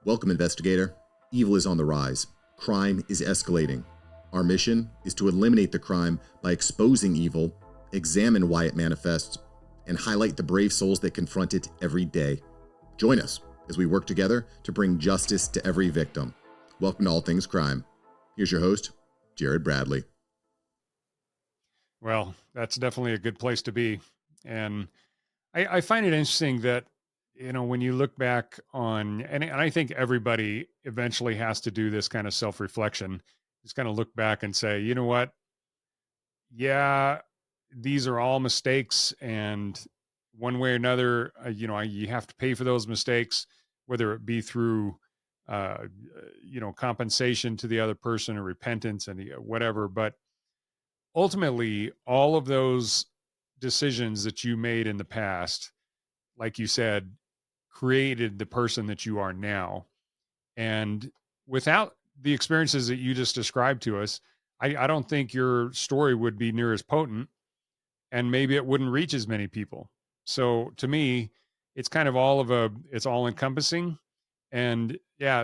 Welcome, investigator. Evil is on the rise. Crime is escalating. Our mission is to eliminate the crime by exposing evil, examine why it manifests, and highlight the brave souls that confront it every day. Join us as we work together to bring justice to every victim. Welcome to All Things Crime. Here's your host, Jared Bradley. Well, that's definitely a good place to be. And I find it interesting that, when you look back on, and I think everybody eventually has to do this kind of self-reflection, just kind of look back and say, you know what? Yeah, these are all mistakes. And one way or another, you have to pay for those mistakes, whether it be through, uh, compensation to the other person or repentance and whatever. But ultimately, all of those decisions that you made in the past, like you said, created the person that you are now. And without the experiences that you just described to us, I don't think your story would be near as potent, and maybe it wouldn't reach as many people. So to me, it's kind of it's all encompassing. And yeah,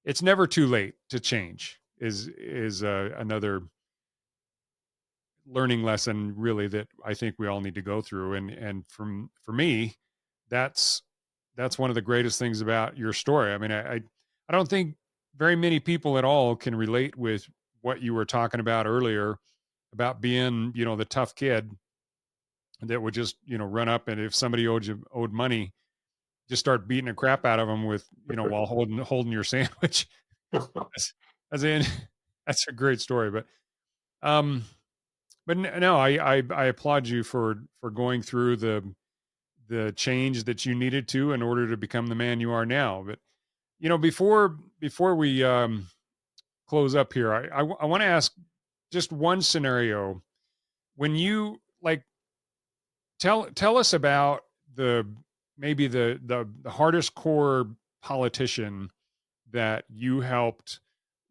it's never too late to change is another learning lesson really that I think we all need to go through. And for me, that's one of the greatest things about your story. I mean, I don't think very many people at all can relate with what you were talking about earlier about being, the tough kid that would just, run up, and if somebody owed money, just start beating the crap out of them with, while holding your sandwich. As in, that's a great story. Um, but no, I applaud you for going through the change that you needed to in order to become the man you are now. But before we close up here, I want to ask just one scenario. When you tell us about maybe the hardest core politician that you helped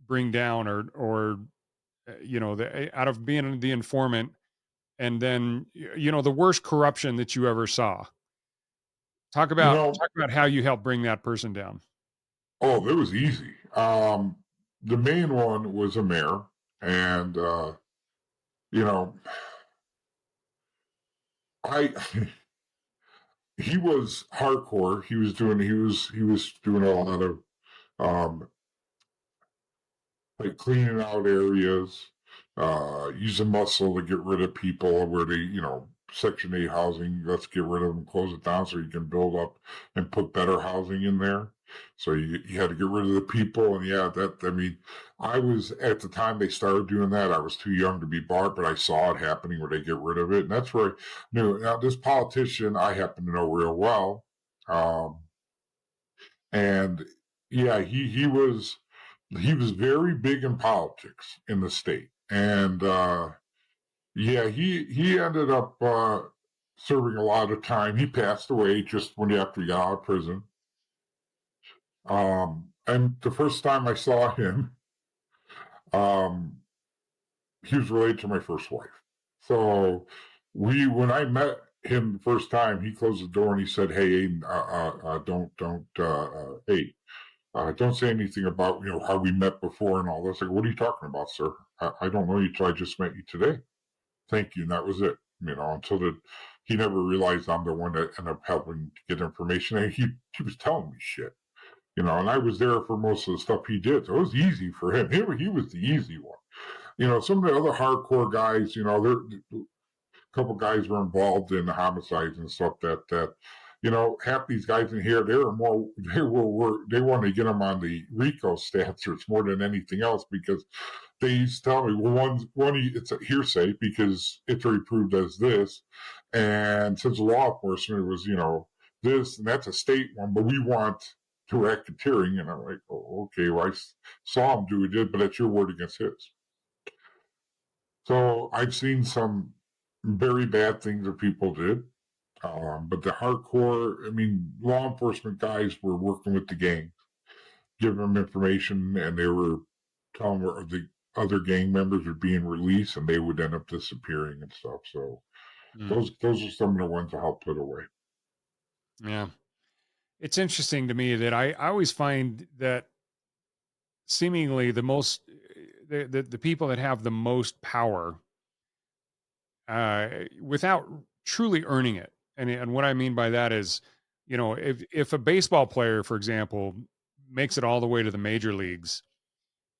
bring down, or out of being the informant, and then the worst corruption that you ever saw. You know, Talk about how you helped bring that person down. oh, that was easy. The main one was a mayor, and you know, I he was hardcore. He was doing a lot of um, like cleaning out areas, using muscle to get rid of people where they, Section 8 housing, let's get rid of them, close it down so you can build up and put better housing in there. So you had to get rid of the people. And yeah, I mean, I was, at the time they started doing that, I was too young to be bought, but I saw it happening where they get rid of it. And that's where I knew, now this politician I happen to know real well. Um, and yeah, he was very big in politics in the state, and yeah, he ended up serving a lot of time. He passed away just after he got out of prison. And the first time I saw him, um, he was related to my first wife. So when I met him the first time, he closed the door and he said, "Hey, Aiden, hey, don't say anything about how we met before and all this." I go, "What are you talking about, sir? I don't know you till I just met you today. Thank you." And that was it. He never realized I'm the one that ended up helping to get information. And he was telling me shit, and I was there for most of the stuff he did. So it was easy for him. He was the easy one. Some of the other hardcore guys, there a couple guys were involved in the homicides and stuff that half these guys in here, they want to get them on the RICO statutes more than anything else, because they used to tell me, well, one it's a hearsay because it's already proved as this, and since law enforcement was this, and that's a state one, but we want to racketeering. And I'm like, oh, okay, well, I saw him do it, but that's your word against his. So I've seen some very bad things that people did. But the hardcore, I mean, law enforcement guys were working with the gang, giving them information, and they were telling them the other gang members were being released, and they would end up disappearing and stuff. So those are some of the ones I helped put away. Yeah. it's interesting to me that I always find that seemingly the people that have the most power without truly earning it. And what I mean by that is, if a baseball player, for example, makes it all the way to the major leagues,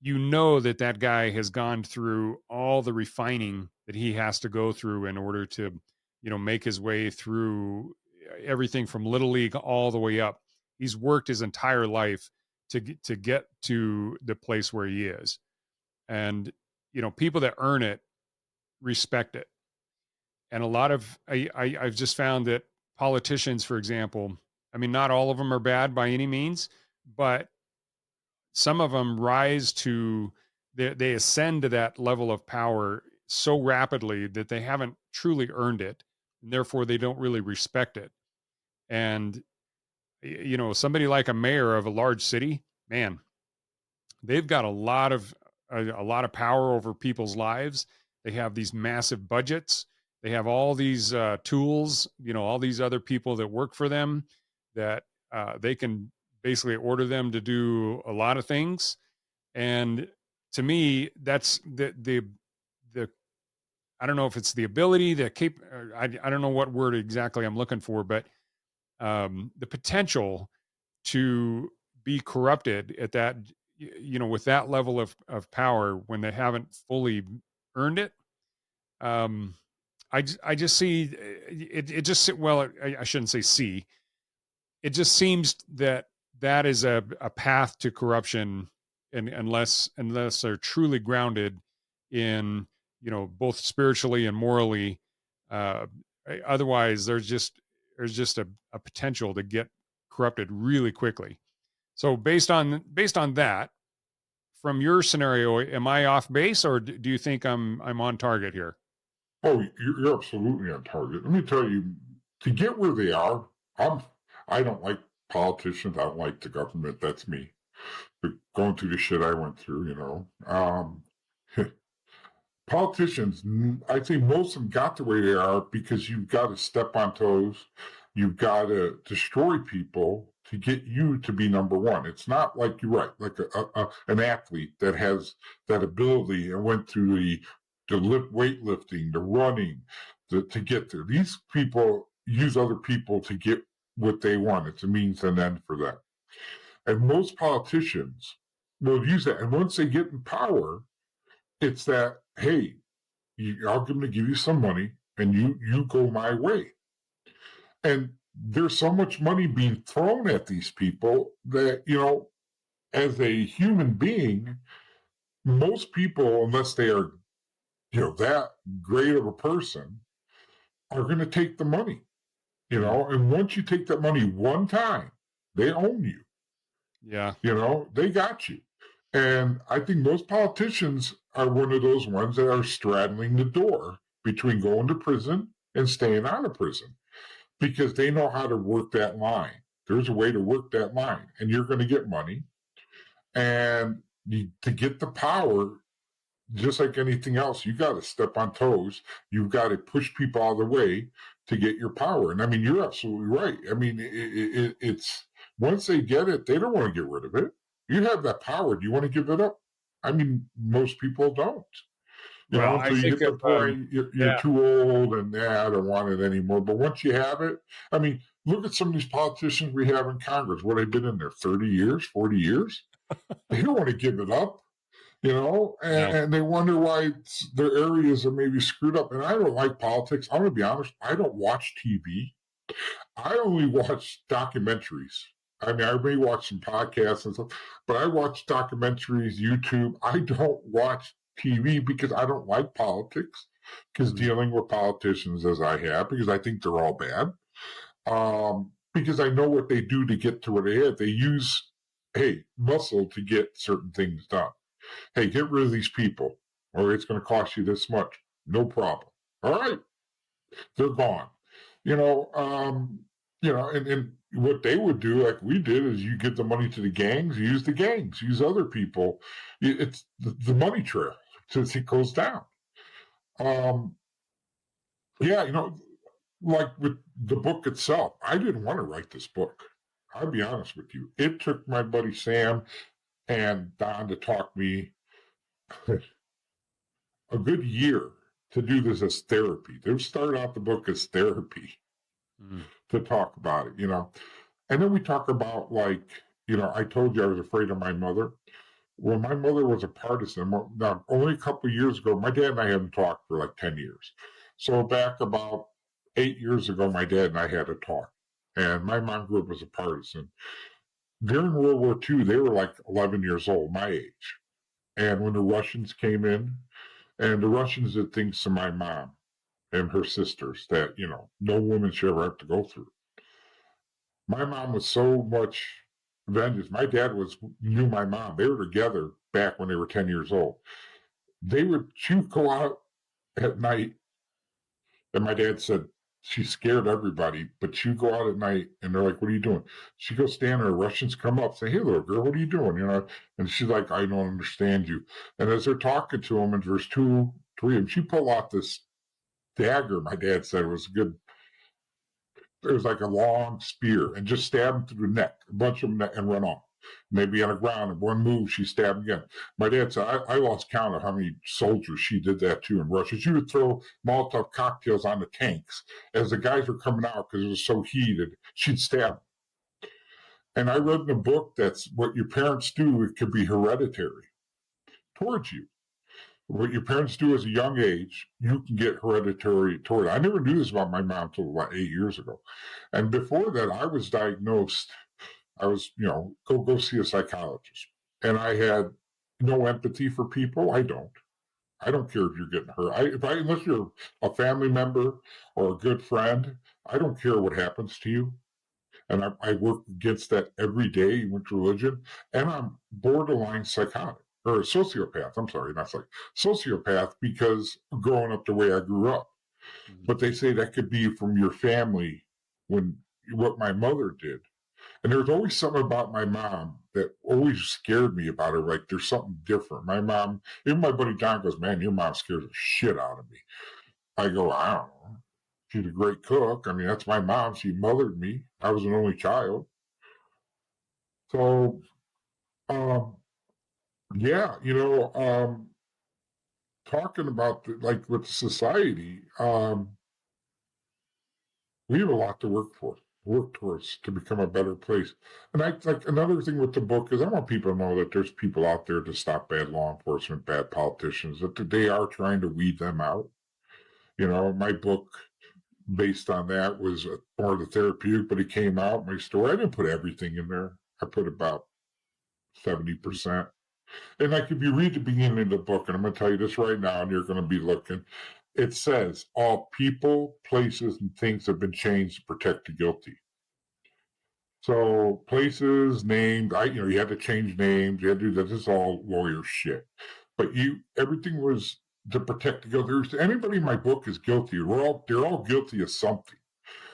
you know that that guy has gone through all the refining that he has to go through in order to, make his way through everything from little league all the way up. He's worked his entire life to get to the place where he is. And, people that earn it respect it. And a lot of I've just found that politicians, for example, I mean, not all of them are bad by any means, but some of them rise to they ascend to that level of power so rapidly that they haven't truly earned it, and therefore they don't really respect it. And somebody like a mayor of a large city, man, they've got a lot of power over people's lives. They have these massive budgets. They have all these tools, all these other people that work for them that they can basically order them to do a lot of things. And to me, that's the I don't know if it's the ability, I don't know what word exactly I'm looking for, but the potential to be corrupted at that, with that level of power when they haven't fully earned it. um I just see it just well, I shouldn't say see, it just seems that that is a path to corruption, and unless they're truly grounded in, both spiritually and morally. uh Otherwise there's just a potential to get corrupted really quickly. So based on that, from your scenario, am I off base, or do you think I'm on target here? Oh, you're absolutely on target. Let me tell you, to get where they are, I'm I don't like politicians. I don't like the government. That's me. But going through the shit I went through, politicians, I'd say most of them got to where they are because you've got to step on toes. You've got to destroy people to get you to be number one. It's not like you're right, like an athlete that has that ability and went through the weightlifting, the running, to get there. These people use other people to get what they want. It's a means and end for them. And most politicians will use that. And once they get in power, it's that, hey, I'm going to give you some money and you go my way. And there's so much money being thrown at these people that, as a human being, most people, unless they are, that great of a person, are going to take the money, and once you take that money one time, they own you. Yeah. They got you. And I think most politicians are one of those ones that are straddling the door between going to prison and staying out of prison because they know how to work that line. There's a way to work that line, and you're going to get money. And to get the power, just like anything else, you got to step on toes. You've got to push people out of the way to get your power. And I mean, you're absolutely right. I mean, it's once they get it, they don't want to get rid of it. You have that power. Do you want to give it up? I mean, most people don't. Well, I Until you think hit the of point you're yeah. too old and I don't want it anymore. But once you have it, I mean, look at some of these politicians we have in Congress. What, they've been in there 30 years, 40 years. They don't want to give it up, No. and they wonder why their areas are maybe screwed up. And I don't like politics. I'm going to be honest. I don't watch TV. I only watch documentaries. I mean, I may watch some podcasts and stuff, but I watch documentaries, YouTube. I don't watch TV because I don't like politics. Because Mhm. dealing with politicians as I have, because I think they're all bad. Because I know what they do to get to where they have. They use, hey, muscle to get certain things done. Hey, get rid of these people, or it's going to cost you this much. No problem. All right, they're gone. You know, um, and what they would do, like we did, is you give the money to the gangs, use the gangs, use other people. It's the money trail since it goes down. Um, yeah, like with the book itself, I didn't want to write this book. I'll be honest with you. It took my buddy Sam and Don to talk me a good year to do this as therapy. They start out the book as therapy Mm. to talk about it, you know. And then we talk about like, you know, I told you I was afraid of my mother. Well, my mother was a partisan. Now, only a couple of years ago, my dad and I hadn't talked for like 10 years. So back about 8 years ago, my dad and I had a talk. And my mom grew up as a partisan. During World War II, they were like 11 years old, my age. And when the Russians came in, and the Russians did things to my mom and her sisters that, you know, no woman should ever have to go through. My mom was so much vengeance. My dad knew my mom. They were together back when they were 10 years old. She would go out at night, and my dad said she scared everybody, but she'd go out at night and they're like, "What are you doing?" She goes stand there, Russians come up, say, "Hey little girl, what are you doing?" You know, and she's like, "I don't understand you." And as they're talking to him, and there's two, three of them, she pulled out this dagger, my dad said was good. It was like a long spear, and just stabbed him through the neck, a bunch of them, and run off. Maybe on the ground, and one move, she stabbed again. My dad said, I lost count of how many soldiers she did that to in Russia. She would throw Molotov cocktails on the tanks as the guys were coming out because it was so heated. She'd stab them. And I read in a book that's what your parents do, it could be hereditary towards you. What your parents do as a young age, you can get hereditary toward. I never knew this about my mom until about 8 years ago. And before that, I was diagnosed. I was, you know, go see a psychologist. And I had no empathy for people. I don't. I don't care if you're getting hurt. Unless you're a family member or a good friend, I don't care what happens to you. And I work against that every day with religion. And I'm borderline psychotic or a sociopath. I'm sorry, not like sociopath because growing up the way I grew up. Mhm. But they say that could be from your family when what my mother did. And there was always something about my mom that always scared me about her. Like there's something different. My mom, even my buddy Don goes, "Man, your mom scares the shit out of me." I go, "I don't know. She's a great cook. I mean, that's my mom. She mothered me. I was an only child." So, um, yeah, talking about like with society, we have a lot to work towards to become a better place. And I like another thing with the book is I want people to know that there's people out there to stop bad law enforcement, bad politicians, that they are trying to weed them out. You know, my book based on that was more of the therapeutic, but it came out my story. I didn't put everything in there. I put about 70%. And like if you read the beginning of the book, and I'm going to tell you this right now, and you're going to be looking, it says all people, places, and things have been changed to protect the guilty. So places, names, you had to change names, you had to do that. This is all lawyer shit. But everything was to protect the guilty. Anybody in my book is guilty. They're all guilty of something.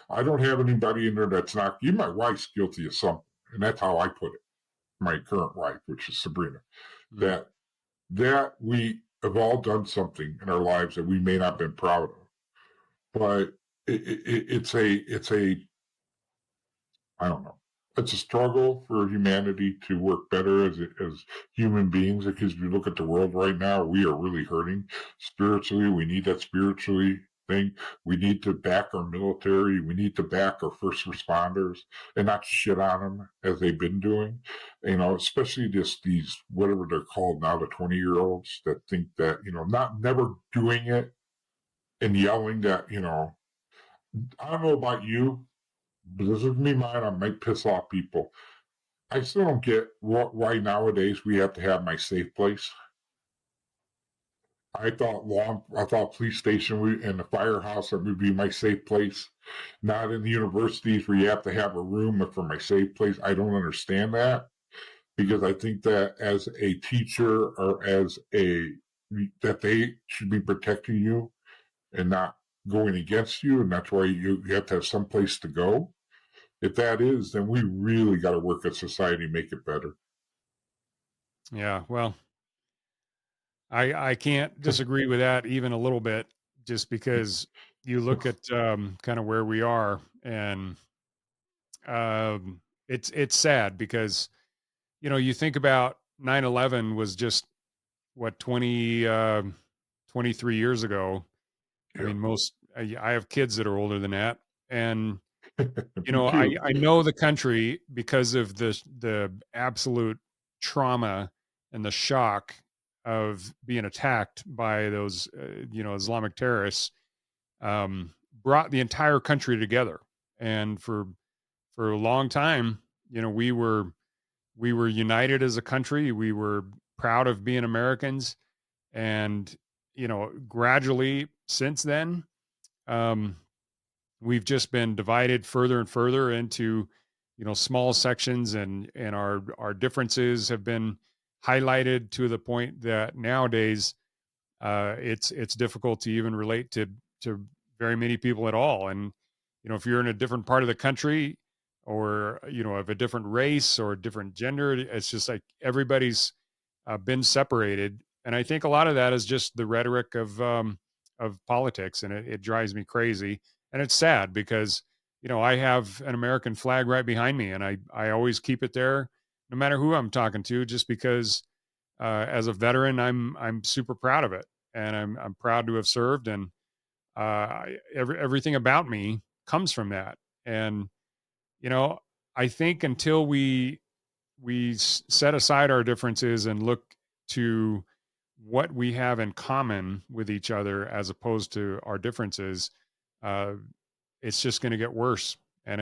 I don't have anybody in there that's not. My wife's guilty of something, and that's how I put it. My current wife, which is Sabrina, Mm. that we have all done something in our lives that we may not have been proud of, but it's a I don't know. It's a struggle for humanity to work better as human beings because if you look at the world right now, we are really hurting spiritually. We need that spiritually thing. We need to back our military. We need to back our first responders and not shit on them as they've been doing. Especially these whatever they're called now, the 20-year-olds that think that not never doing it and yelling that I don't know about you, but this is me mine. I might piss off people. I still don't get why nowadays we have to have my safe place. I thought police station and the firehouse would be my safe place, not in the universities where you have to have a room for my safe place. I don't understand that because I think that as a teacher or that they should be protecting you and not going against you, and that's why you have to have some place to go. If that is, then we really got to work at society, make it better. Yeah. Well, I can't disagree with that even a little bit, just because you look at kind of where we are, and it's sad because, you think about 9/11 was just what, 23 years ago. I Yeah. mean, I have kids that are older than that. And, Me too. I know the country because of the absolute trauma and the shock of being attacked by those, Islamic terrorists, brought the entire country together. And for a long time, we were united as a country. We were proud of being Americans. And, gradually since then, um, we've just been divided further and further into, small sections, and our differences have been highlighted to the point that nowadays, it's difficult to even relate to very many people at all. And if you're in a different part of the country, or of a different race or a different gender, it's just like everybody's been separated. And I think a lot of that is just the rhetoric of politics, and it drives me crazy. And it's sad because I have an American flag right behind me, and I always keep it there, no matter who I'm talking to, just because as a veteran, I'm super proud of it, and I'm proud to have served, and everything about me comes from that. And you know, I think until we set aside our differences and look to what we have in common with each other as opposed to our differences, uh, it's just going to get worse. And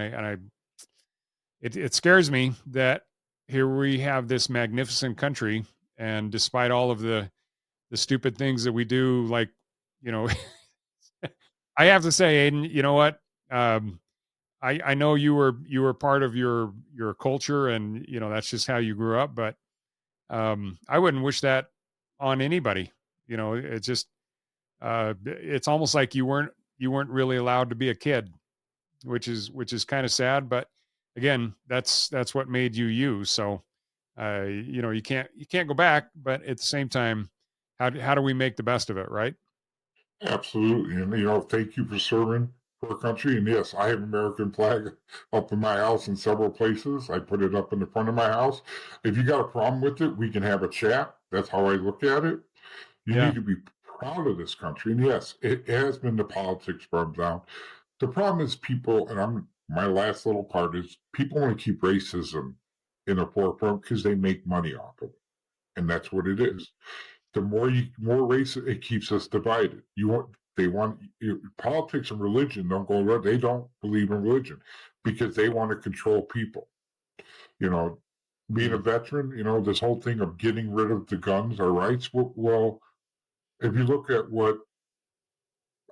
it scares me that here we have this magnificent country, and despite all of the stupid things that we do, like, you know, I have to say, Aiden, you know what? Um, I know you were part of your culture, and that's just how you grew up. But I wouldn't wish that on anybody. It's just it's almost like you weren't really allowed to be a kid, which is kind of sad. But again, that's what made you you. So you can't go back. But at the same time, how do we make the best of it, right? Absolutely. And, thank you for serving for our country. And yes, I have American flag up in my house in several places. I put it up in the front of my house. If you got a problem with it, we can have a chat. That's how I look at it. You Yeah. need to be proud of this country. And yes, it has been the politics rubbed down. The problem is people, and my last little part is people want to keep racism in the forefront because they make money off of it. And that's what it is. The more race, it keeps us divided. They want politics and religion don't go around. They don't believe in religion because they want to control people. You know, being a Mm. veteran, this whole thing of getting rid of the guns, our rights. Well, if you look at what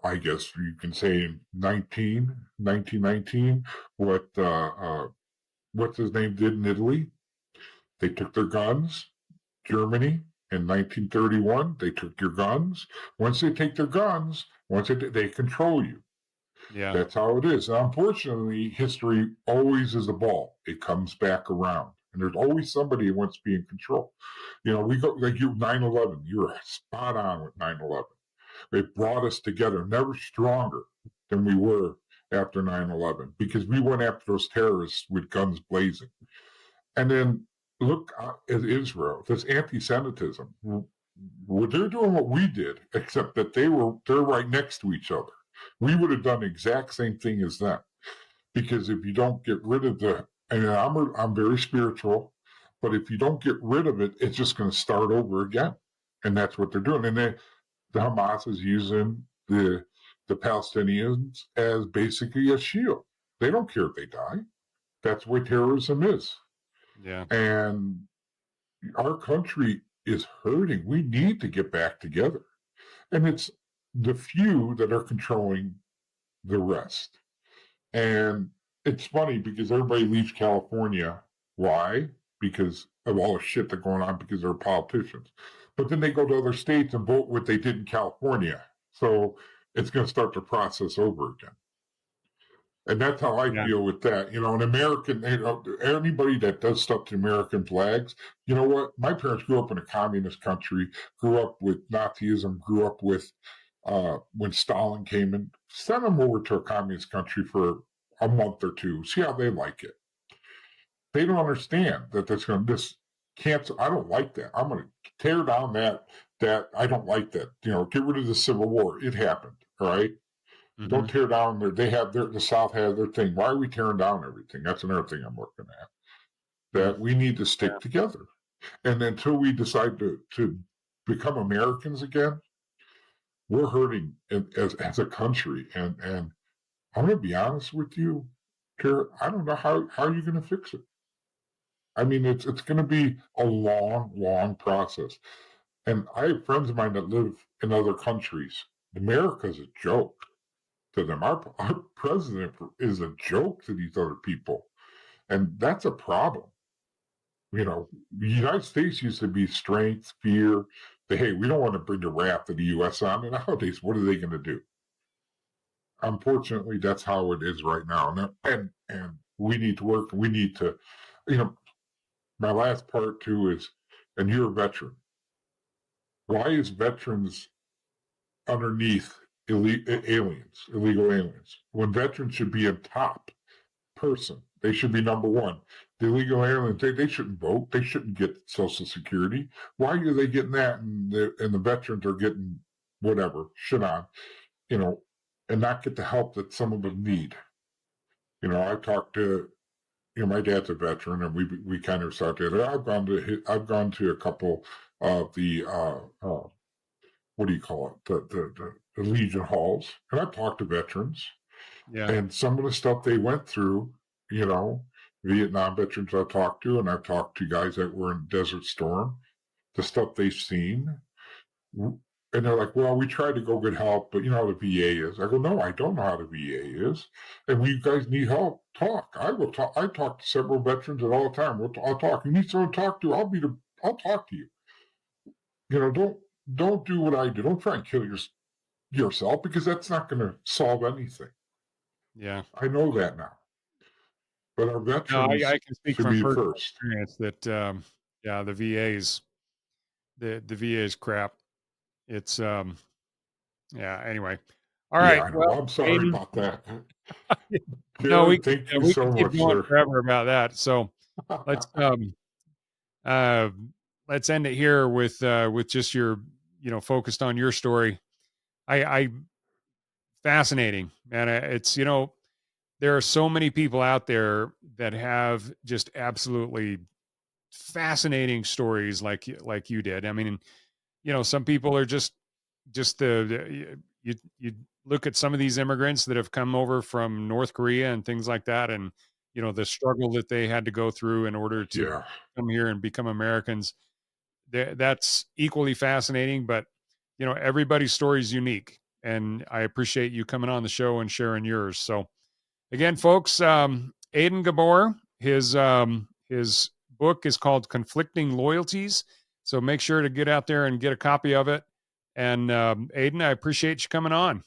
I guess you can say in 1919, what's his name did in Italy, they took their guns. Germany in 1931, they took your guns. Once they take their guns, they control you. Yeah. That's how it is. And unfortunately, history always is a ball. It comes back around. And there's always somebody who wants to be in control. We go like 9/11. You were spot on with 9/11. It brought us together, never stronger than we were after 9/11 because we went after those terrorists with guns blazing. And then look at Israel. This anti-Semitism. Well, they're doing what we did, except that they're right next to each other. We would have done the exact same thing as them. Because if you don't get rid of and I'm very spiritual, but if you don't get rid of it, it's just going to start over again. And that's what they're doing. And the Hamas is using the Palestinians as basically a shield. They don't care if they die. That's what terrorism is. Yeah. And our country is hurting. We need to get back together. And it's the few that are controlling the rest. And it's funny because everybody leaves California. Why? Because of all the shit that's going on because they're politicians. But then they go to other states and vote what they did in California. So it's going to start the process over again. And that's how I Yeah. feel with that. An American, anybody that does stuff to American flags, you know what? My parents grew up in a communist country, grew up with Nazism, grew up with when Stalin came in. Send them over to a communist country for a month or two, see how they like it. They don't understand that that's going to this cancel. I don't like that. I'm going to tear down that. I don't like that. Get rid of the Civil War. It happened. All right. Don't tear down the South has their thing. Why are we tearing down everything? That's another thing I'm looking at. That we need to stick together. And until we decide to become Americans again, we're hurting as a country. And I'm going to be honest with you, Tara, I don't know how you're going to fix it. I mean, it's going to be a long, long process. And I have friends of mine that live in other countries. America's a joke to them. Our president is a joke to these other people. And that's a problem. The United States used to be strength, fear. Hey, we don't want to bring the wrath of the U.S. on. And nowadays, what are they going to do? Unfortunately, that's how it is right now. And we need to work. We need to, my last part too is, and you're a veteran. Why is veterans underneath illegal aliens, when veterans should be a top person? They should be number one. The illegal aliens, they shouldn't vote. They shouldn't get Social Security. Why are they getting that, and the veterans are getting whatever shit on, and not get the help that some of them need? I talked to, my dad's a veteran, and we kind of started. I've gone to a couple of the what do you call it, the Legion halls, and I've talked to veterans, and some of the stuff they went through, Vietnam veterans I've talked to, and I've talked to guys that were in Desert Storm, the stuff they've seen. And they're like, well, we tried to go get help, but how the VA is. I go, no, I don't know how the VA is. And when you guys need help, talk. I will talk. I talk to several veterans at all the time. I'll talk. You need someone to talk to, I'll talk to you. Don't do what I do. Don't try and kill yourself, because that's not going to solve anything. Yeah. I know that now. But our veterans I can speak should from be personal first. experience that the VA's the VA's crap. It's anyway. All right. I know. Well, I'm sorry Aiden, about that. no, Jared, thank you so can keep much, going sir. forever about that. So let's end it here with just your focused on your story. I fascinating, man. It's there are so many people out there that have just absolutely fascinating stories like you did. I mean, some people are just you look at some of these immigrants that have come over from North Korea and things like that, and the struggle that they had to go through in order to come here and become Americans. That's equally fascinating, but everybody's story is unique, and I appreciate you coming on the show and sharing yours. So again, folks, Aiden Gabor, his book is called Conflicting Loyalties. So make sure to get out there and get a copy of it. And Aiden, I appreciate you coming on.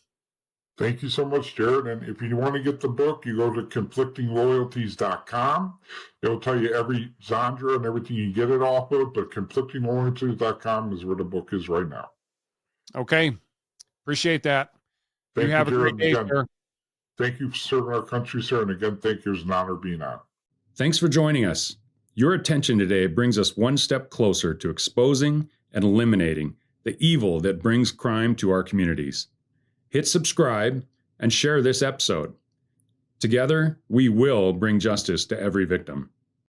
Thank you so much, Jared. And if you want to get the book, you go to conflictingloyalties.com. It'll tell you every genre and everything you get it off of, but conflictingloyalties.com is where the book is right now. Okay. Appreciate that. Thank you, have Jared. a great day, sir. Thank you for serving our country, sir. And again, thank you. It's an honor being on. Thanks for joining us. Your attention today brings us one step closer to exposing and eliminating the evil that brings crime to our communities. Hit subscribe and share this episode. Together, we will bring justice to every victim.